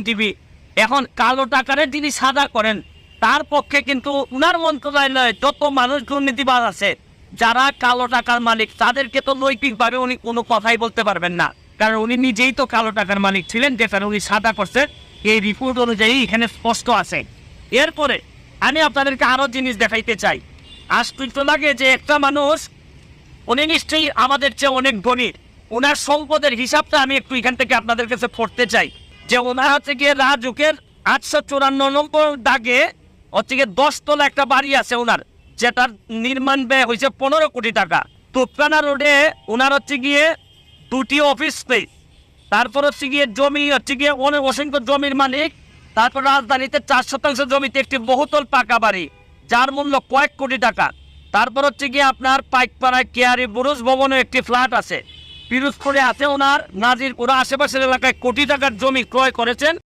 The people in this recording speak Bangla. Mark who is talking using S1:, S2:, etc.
S1: আইনজীবী। এখন কালো টাকারে যিনি সাদা করেন তার পক্ষে কিন্তু উনার মন্ত্রণালয়ে যত মানুষ দুর্নীতিবাজ আছে যারা কালো টাকার মালিক তাদেরকে তো নৈতিকভাবে উনি কোনো কথাই বলতে পারবেন না, কারণ উনি নিজেই তো কালো টাকার মালিক ছিলেন, যেটা উনি সাদা করছেন এই রিপোর্ট অনুযায়ী এখানে স্পষ্ট আছে। এরপরে আমি আপনাদেরকে আরো জিনিস দেখাইতে চাই। আশ্চর্য লাগে যে একটা মানুষ, উনি নিশ্চয়ই আমাদের চেয়ে অনেক ধনী, ওনার সম্পদের হিসাবটা আমি একটু এখান থেকে আপনাদের কাছে পড়তে চাই। যে ওনার হচ্ছে গিয়ে রাজুকের 854 নম্বর দাগে হচ্ছে গিয়ে 10 তলা একটা বাড়ি আছে ওনার, যেটার নির্মাণ ব্যয় হয়েছে 15 কোটি টাকা। তোপখানা রোডে ওনার হচ্ছে গিয়ে 2টি অফিস স্পেস, তারপর হচ্ছে গিয়ে জমি হচ্ছে গিয়ে অনেক অসংখ্য জমির মালিক, তারপর রাজধানীতে 4 শতাংশ জমিতে একটি বহুতল পাকা বাড়ি যার মূল্য কয়েক কোটি টাকা। তারপর হচ্ছে গিয়ে আপনার পাইকপাড়ায় কেয়ারি বুরুজ ভবনে একটি ফ্ল্যাট আছে। পিরোজপুরে আছে ওনার নাজিরপুরা, আশেপাশের এলাকায় কোটি টাকার জমি ক্রয় করেছেন।